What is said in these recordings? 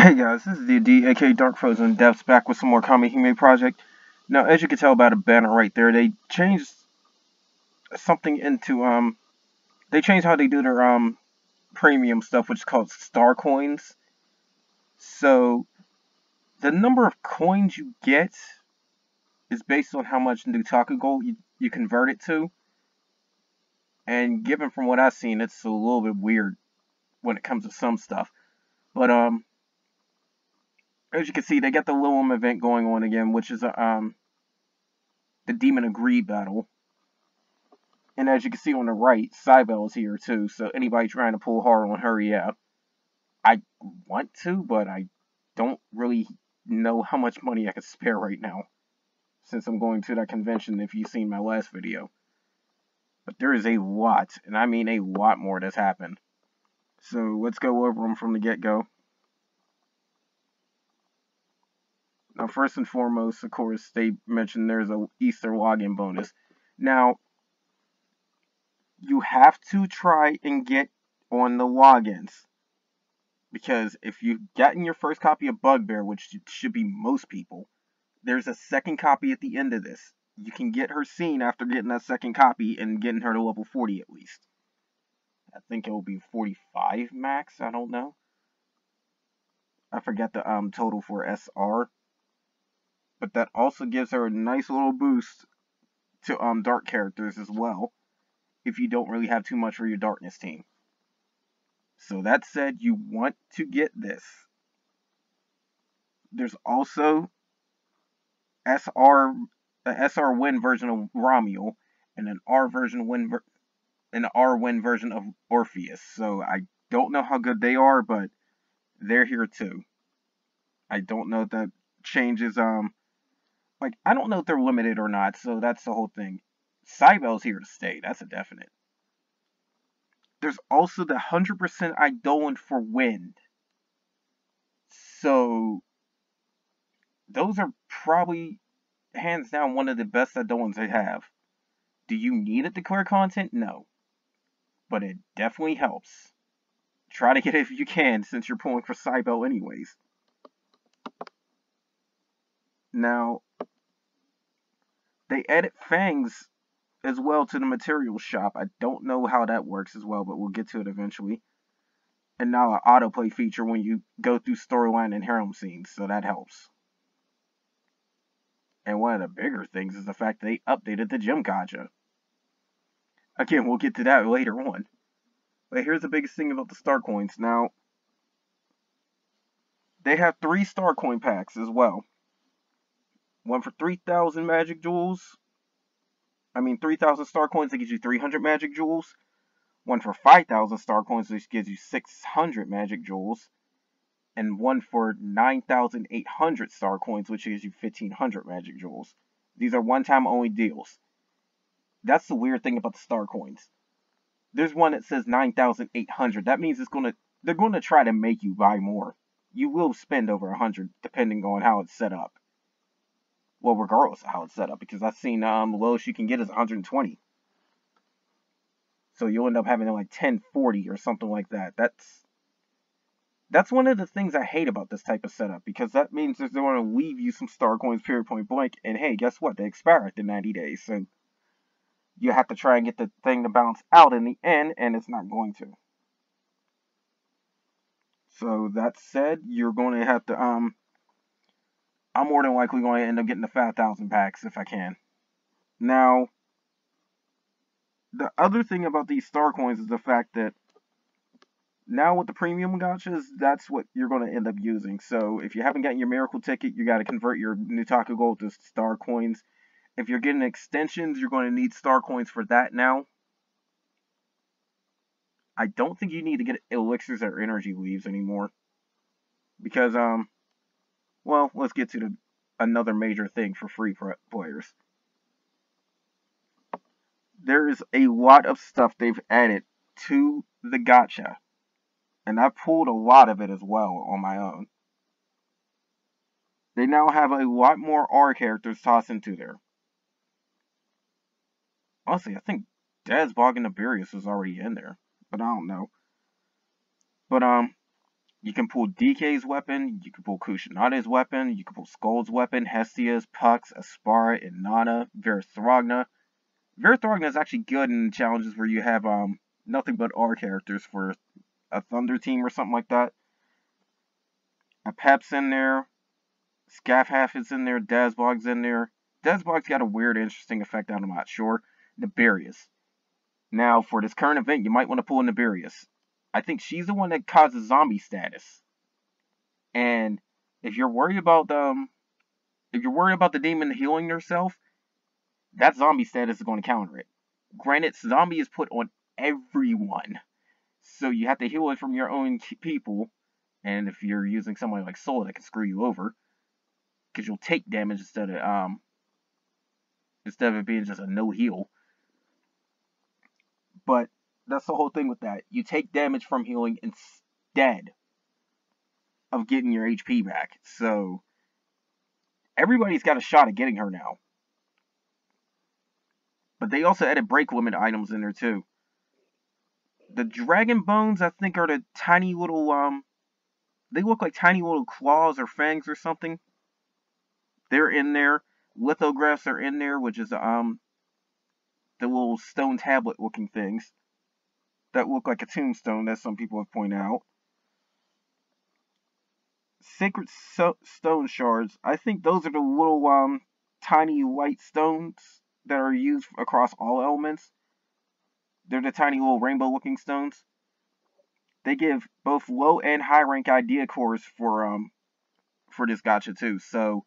Hey guys, this is the aka Dark Frozen Devs, back with some more Kamihime project. Now, as you can tell by the banner right there, they changed something into they changed how they do their premium stuff, which is called star coins. So the number of coins you get is based on how much Nutaku gold you convert it to. And given from what I've seen, it's a little bit weird when it comes to some stuff. But as you can see, they got the Lilum event going on again, which is the Demon of Greed battle. And as you can see on the right, CYBELE is here too, so anybody trying to pull hard on her, yeah. I want to, but I don't really know how much money I can spare right now, since I'm going to that convention if you've seen my last video. But there is a lot, and I mean a lot more that's happened. So let's go over them from the get-go. Now, first and foremost, of course, they mentioned there's a Easter login bonus. Now, you have to try and get on the logins, because if you've gotten your first copy of Bugbear, which should be most people, there's a second copy at the end of this. You can get her seen after getting that second copy and getting her to level 40 at least. I think it will be 45 max, I don't know. I forget the total for SR. But that also gives her a nice little boost to dark characters as well, if you don't really have too much for your darkness team. So that said, you want to get this. There's also an SR win version of Romuel and an R win version of Orpheus. So I don't know how good they are, but they're here too. I don't know if that changes like, I don't know if they're limited or not, so that's the whole thing. CYBELE's here to stay, that's a definite. There's also the 100% Eidolon for wind. So, those are probably, hands down, one of the best Eidolons they have. Do you need it to clear content? No. But it definitely helps. Try to get it if you can, since you're pulling for CYBELE anyways. Now, they added fangs as well to the materials shop. I don't know how that works as well, but we'll get to it eventually. And now an autoplay feature when you go through storyline and harem scenes, so that helps. And one of the bigger things is the fact they updated the gem gacha. Again, we'll get to that later on. But here's the biggest thing about the star coins. Now, they have 3 star coin packs as well. One for 3,000 magic jewels. 3,000 star coins that gives you 300 magic jewels. One for 5,000 star coins, which gives you 600 magic jewels. And one for 9,800 star coins, which gives you 1,500 magic jewels. These are one-time only deals. That's the weird thing about the star coins. There's one that says 9,800. That means they're going to try to make you buy more. You will spend over 100, depending on how it's set up. Well, regardless of how it's set up, because I've seen the lowest you can get is 120. So you'll end up having like 1040 or something like that. That's one of the things I hate about this type of setup, because that means they're going to leave you some star coins period point blank, and hey, guess what? They expire after 90 days, so you have to try and get the thing to bounce out in the end, and it's not going to. So that said, you're going to have to I'm more than likely going to end up getting the 5,000 packs if I can. Now, the other thing about these star coins is the fact that now with the premium gachas, that's what you're going to end up using. So if you haven't gotten your miracle ticket, you got to convert your Nutaku gold to star coins. If you're getting extensions, you're going to need star coins for that now. I don't think you need to get elixirs or energy leaves anymore, because well, let's get to another major thing for free players. There is a lot of stuff they've added to the gacha, and I pulled a lot of it as well on my own. They now have a lot more R characters tossed into there. Honestly, I think Dazbog and Nibirius was already in there, but I don't know. But You can pull DK's weapon, you can pull Kushinada's weapon, you can pull Skull's weapon, Hestia's, Puck's, Aspara, Inanna, Verithragna. Verithragna is actually good in challenges where you have nothing but R characters for a Thunder team or something like that. A Pep's in there, Scafhalf is in there, Dazbog's in there. Dazbog's got a weird, interesting effect I'm not sure. Nibirius. Now, for this current event, you might want to pull Nibirius. I think she's the one that causes zombie status. And if you're worried about the demon healing herself, that zombie status is going to counter it. Granted, zombie is put on everyone, so you have to heal it from your own people. And if you're using somebody like Soul, that can screw you over, because you'll take damage instead of it being just a no heal. But that's the whole thing with that. You take damage from healing instead of getting your HP back. So everybody's got a shot at getting her now. But they also added break limit items in there too. The dragon bones, I think, are the tiny little they look like tiny little claws or fangs or something. They're in there. Lithographs are in there, which is the little stone tablet looking things that look like a tombstone, as some people have pointed out. Sacred stone shards. I think those are the little tiny white stones that are used across all elements. They're the tiny little rainbow looking stones. They give both low and high rank idea cores for this gacha too. So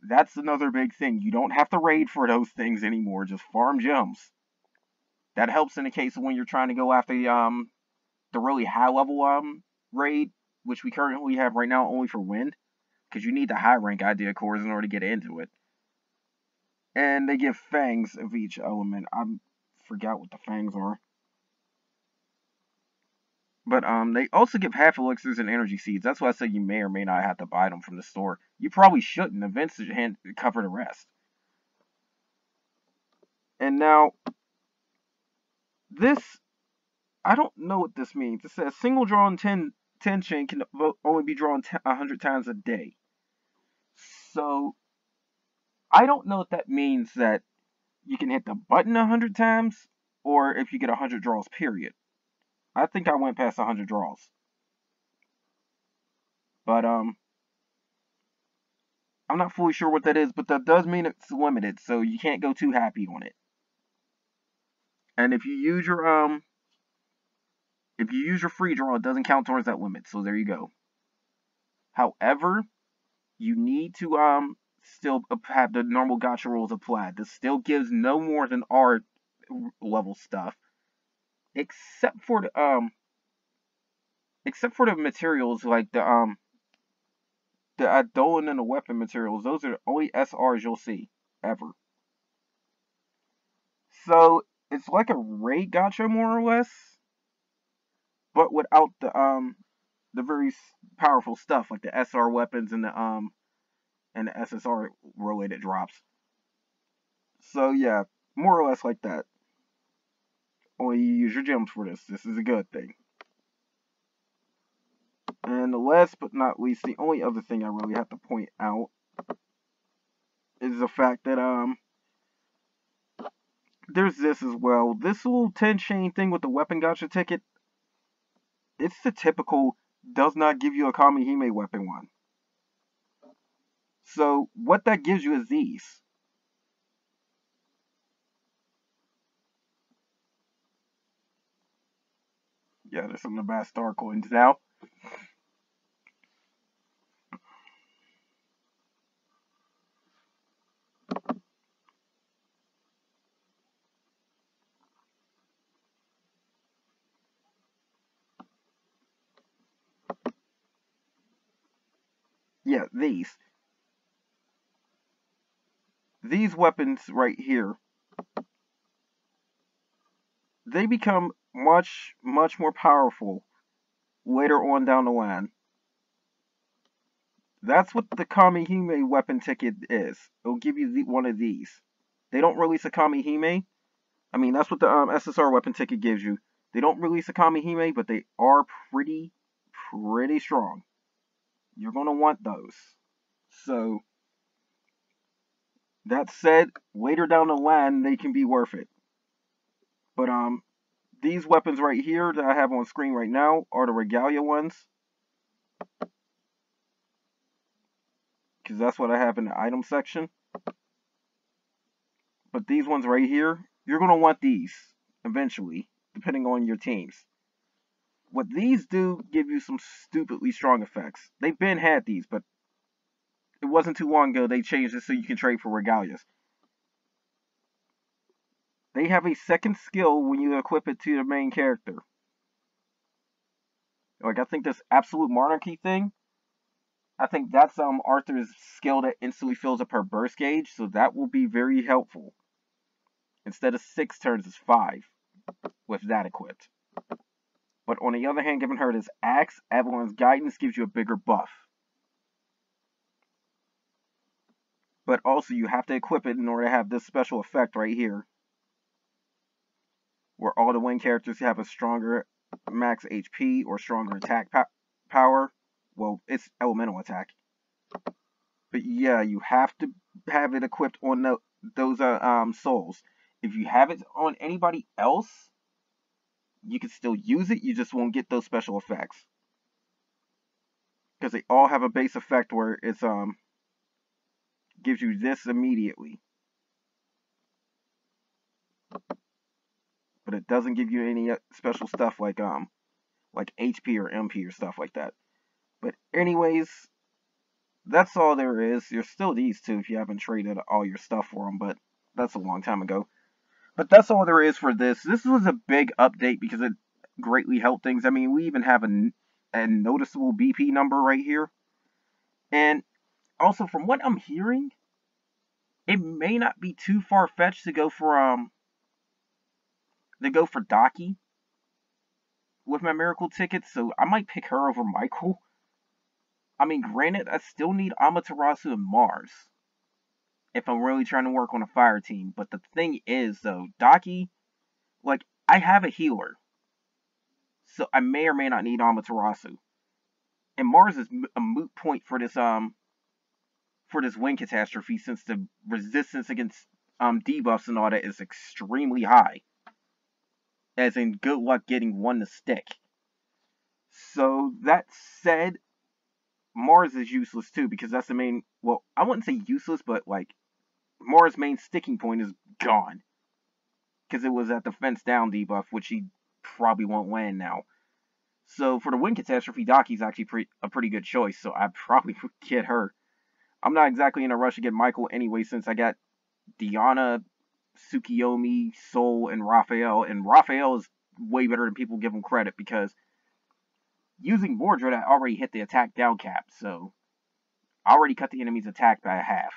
that's another big thing. You don't have to raid for those things anymore. Just farm gems. That helps in the case of when you're trying to go after the really high level raid, which we currently have right now only for wind, because you need the high rank idea cores in order to get into it. And they give fangs of each element. I forgot what the fangs are. But they also give half elixirs and energy seeds. That's why I said you may or may not have to buy them from the store. You probably shouldn't. Events should cover the rest. And now, this, I don't know what this means. It says single drawn 10 chain can only be drawn 100 times a day. So, I don't know if that means that you can hit the button 100 times, or if you get 100 draws, period. I think I went past 100 draws. But, I'm not fully sure what that is, but that does mean it's limited, so you can't go too happy on it. And if you use your free draw, it doesn't count towards that limit, so there you go. However, you need to still have the normal gacha rules applied. This still gives no more than R level stuff, except for the materials like the Eidolon and the weapon materials. Those are the only SRs you'll see ever. So it's like a raid gacha more or less, but without the very powerful stuff like the SR weapons and the SSR related drops. So yeah, more or less like that. Only you use your gems for this. This is a good thing. And the last but not least, the only other thing I really have to point out is the fact that there's this as well. This little 10 chain thing with the weapon gacha ticket, it's the typical does not give you a Kamihime weapon one. So what that gives you is these. Yeah, there's some of the bad star coins now. Yeah, these weapons right here, they become much more powerful later on down the line. That's what the Kamihime weapon ticket is. It'll give you one of these. They don't release a Kamihime. I mean, that's what the SSR weapon ticket gives you. They don't release a Kamihime, but they are pretty pretty strong. You're going to want those. So, that said, later down the line, they can be worth it. But, these weapons right here that I have on screen right now are the Regalia ones. Because that's what I have in the item section. But these ones right here, you're going to want these eventually, depending on your teams. What these do give you some stupidly strong effects. They've been had these, but it wasn't too long ago they changed it so you can trade for Regalias. They have a second skill when you equip it to the main character. Like, I think this Absolute Monarchy thing, I think that's Arthur's skill that instantly fills up her burst gauge, so that will be very helpful. Instead of 6 turns, it's 5 with that equipped. But on the other hand, giving her this axe, Avalon's Guidance gives you a bigger buff. But also, you have to equip it in order to have this special effect right here, where all the wing characters have a stronger max HP or stronger attack power. Well, it's elemental attack. But yeah, you have to have it equipped on those souls. If you have it on anybody else, you can still use it, you just won't get those special effects. Because they all have a base effect where it's gives you this immediately. But it doesn't give you any special stuff like HP or MP or stuff like that. But anyways, that's all there is. There's still these two if you haven't traded all your stuff for them, but that's a long time ago. But that's all there is for this. This was a big update because it greatly helped things. I mean, we even have a noticeable BP number right here. And also, from what I'm hearing, it may not be too far-fetched to go for Daki with my miracle ticket, so I might pick her over Michael. I mean, granted, I still need Amaterasu and Mars if I'm really trying to work on a fire team. But the thing is, though, Daki, like, I have a healer, so I may or may not need Amaterasu. And Mars is a moot point for this wind catastrophe, since the resistance against debuffs and all that is extremely high. As in, good luck getting one to stick. So, that said, Mars is useless too, because that's the main, well, I wouldn't say useless, but like, Mars' main sticking point is gone. Because it was at the fence down debuff, which he probably won't land now. So for the wind catastrophe, Daki's actually a pretty good choice, so I probably would get her. I'm not exactly in a rush to get Michael anyway, since I got Diana, Tsukiyomi, Sol, and Raphael is way better than people give him credit, because using Mordred, I already hit the attack down cap, so I already cut the enemy's attack by half.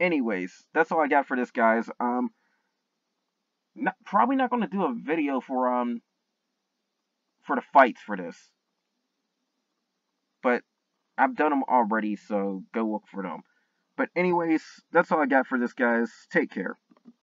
Anyways, that's all I got for this, guys. Probably not going to do a video for the fights for this, but I've done them already, so go look for them. But anyways, that's all I got for this, guys. Take care.